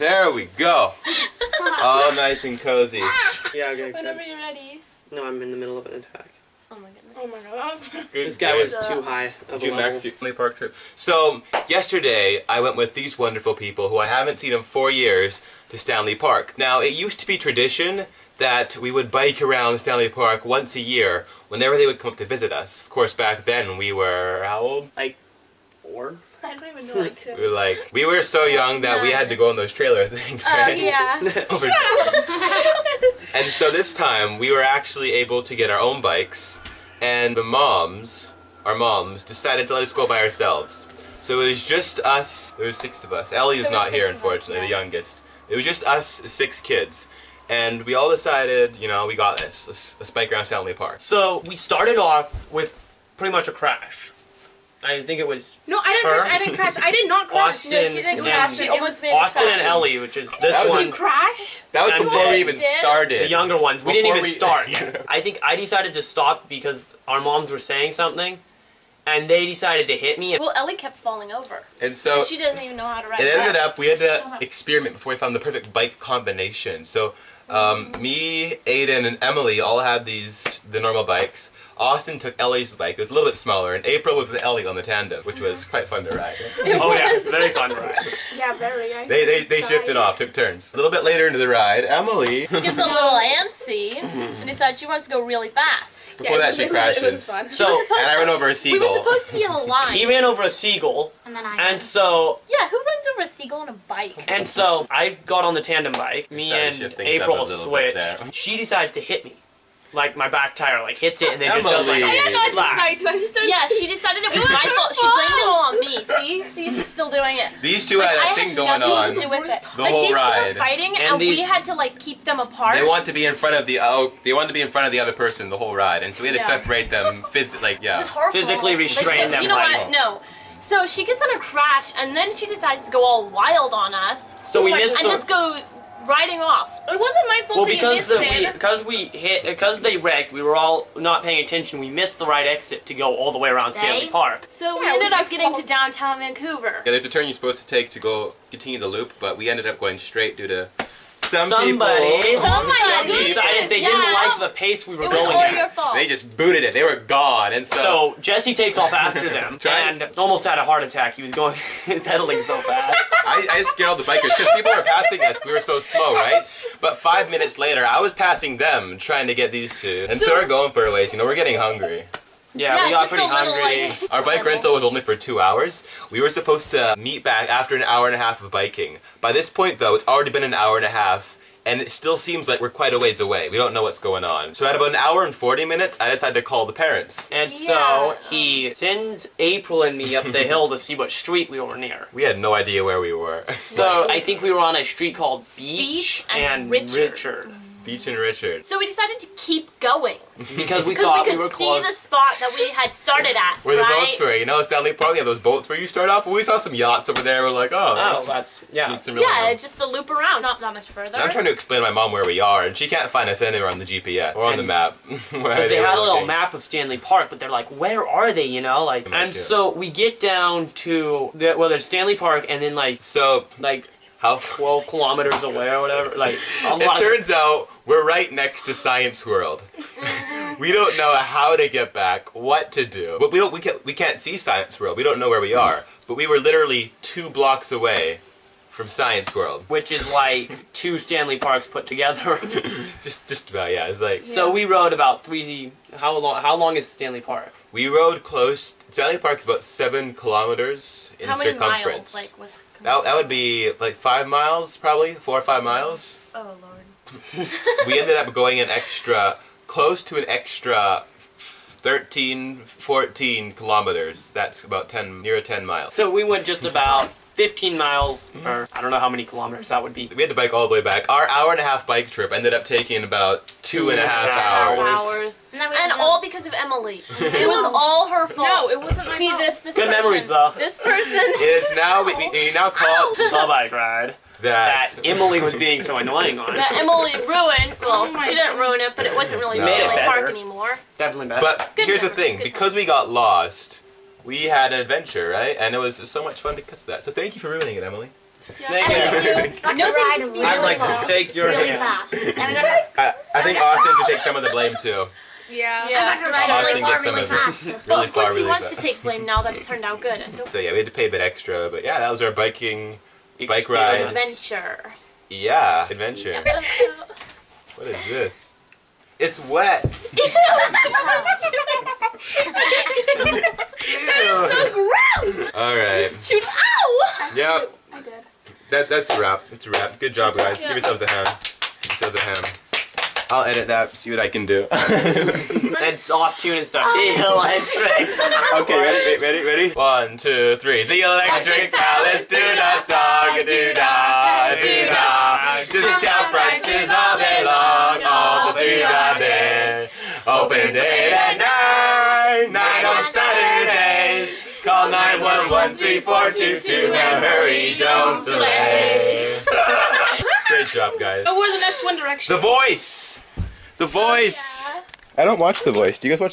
There we go. All nice and cozy. Yeah, okay. Whenever you're ready. No, I'm in the middle of an attack. Oh my goodness. Oh my god, that was This guy was too high of Did a you level. max your Stanley Park trip? So, yesterday I went with these wonderful people who I haven't seen in 4 years to Stanley Park. Now, it used to be tradition that we would bike around Stanley Park once a year whenever they would come up to visit us. Of course, back then we were, how old? Like 4? I don't even know like two. We were so young that we had to go on those trailer things, right? Yeah. And so this time, we were actually able to get our own bikes, and our moms, decided to let us go by ourselves. So it was just us, there was 6 of us. Ellie is There was not here, 6 of us, unfortunately, yeah. the youngest. It was just us 6 kids. And we all decided, you know, we got this. Let's bike around Stanley Park. So, we started off with pretty much a crash. I think it was No, I didn't Her? crash. I didn't crash. I did not crash. Austin, No, she didn't and crash. She almost made Austin a and Ellie, which is this That was one. Did you crash? That was And before then- we even Did? started. The younger ones. We didn't Before even we- start. Yeah. I think I decided to stop because our moms were saying something, and they decided to hit me. Well, Ellie kept falling over. And so She doesn't even know how to ride it a ended bike. up, we had to experiment before we found the perfect bike combination. So me, Aiden, and Emily all had the normal bikes. Austin took Ellie's bike. It was a little bit smaller, and April was with Ellie on the tandem, which was quite fun to ride. Oh yeah, very fun ride. Yeah, very. I They shifted off, took turns. A little bit later into the ride, Emily, Gets a little antsy and decides she wants to go really fast. before that she It was crashes, fun. So and I ran over a We seagull. were supposed to be in a line. he ran over a seagull, And then I and so Yeah, who runs over a seagull on a bike? I got on the tandem bike. Me Decided to and shift things up a April little bit switched. there. She decides to hit me. Like my back tire like hits it and then just does Emily. like I didn't know it's slap. night, so I just started. Yeah, she decided it was my fault. She blamed it all on me. See, she's still doing it. These two Like, had I a thing had going nothing on. to do with it. The Like whole these two ride. were fighting, And and we these- had to like keep them apart. They want to be in front of the they wanted to be in front of the other person the whole ride, and so we had to Yeah. separate them physically. Like, yeah. Physically Like, restrain so, them. you know like- what? No. So she gets on a crash, and then she decides to go all wild on us, So we missed and the just go riding off. It wasn't my fault well, that you because missed it. because they wrecked, we were all not paying attention. We missed the right exit to go all the way around Stanley Park. So we Yeah, it ended was up your getting to fault. downtown Vancouver. Yeah, there's a turn you're supposed to take to go continue the loop, but we ended up going straight due to Somebody people. decided they didn't Yeah. like the pace we were It was going all at. your fault. They just booted it. They were gone, and So Jesse takes off after them Try- and almost had a heart attack. He was going pedaling so fast. I scared all the bikers because people were passing us. We were so slow, right? But 5 minutes later, I was passing them, trying to get these two, and so we're going for a ways. You know, we're getting hungry. Yeah, we got just pretty a little, hungry. like- Our bike rental was only for 2 hours. We were supposed to meet back after an hour and a half of biking. By this point, though, it's already been an hour and a half, and it still seems like we're quite a ways away. We don't know what's going on. So at about an hour and 40 minutes, I decided to call the parents. And Yeah. so he sends April and me up the hill to see what street we were near. We had no idea where we were. So I think we were on a street called Beach, Beach and Richard. Beach and Richard. So we decided to keep going because we because thought we we were could see close. the spot that we had started at. Where the right? boats were, you know, Stanley Park, you have those boats where you start off. We saw some yachts over there. We're like, oh, Oh, that's yeah. some really Yeah, room. just a loop around, not that much further. And I'm trying to explain to my mom where we are, and she can't find us anywhere on the GPS or on the And- map. Because they had a little map of Stanley Park, but they're like, where are they, you know? Like, Pretty much, and yeah. so we get down to, there's Stanley Park and then So, like how 12 kilometers away or whatever. Like, a it lot of- turns out we're right next to Science World. We don't know how to get back, what to do. But we can't see Science World. We don't know where we are. But we were literally 2 blocks away from Science World. which is like 2 Stanley Parks put together. Just about, yeah. It's like So we rode about 3, how long is Stanley Park? we rode close. Stanley Park's about 7 kilometers in How many circumference. miles? Like, what's That would be like 5 miles, probably 4 or 5 miles. Oh lord. We ended up going close to an extra 13, 14 kilometers. That's about near 10 miles. So we went just about 15 miles, or I don't know how many kilometers that would be. We had to bike all the way back. Our hour and a half bike trip ended up taking about 2.5 hours. Hours. And all because of Emily. It was all her fault. No, it wasn't my See fault. this Good person, memories, though. This person. It is now, we now call it Bye-bye, ride. that. That Emily was being so annoying on. That Emily ruined. Well, Oh my she didn't ruin it, but it wasn't really No. Stanley Made it Park better. anymore. Definitely better. But Good here's the memories, thing, good because we got lost, we had an adventure, right? And it was so much fun to catch that. So thank you for ruining it, Emily. Thank you. Got to No, ride thank you. really I'd like to fast. shake your Really hand. fast. And I think Austin should take some of the blame too. Yeah. Yeah. I got to ride Austin really far, gets some really of it. fast. Really Well, of course far, he really wants fast. to take blame now that it turned out good. So yeah, we had to pay a bit extra, but yeah, that was our bike Experience. ride. Adventure. Yeah, adventure. What is this? It's wet. All right. Shoot! Ow! Yep. I did. That's a wrap. It's a wrap. Good job, guys. Give yourselves a hand. Give yourselves a hand. I'll edit that. See what I can do. And it's off tune and stuff. Electric. Okay, ready? 1, 2, 3. The electric palace, do da song, do da, do da. Discount prices all day long, all the do da day. Open 8 at 9 on Saturdays. Call 911-3422. Now hurry, don't delay. Great job, guys. Oh, we're the next One Direction. The Voice. The Voice. I don't watch The Voice. Do you guys watch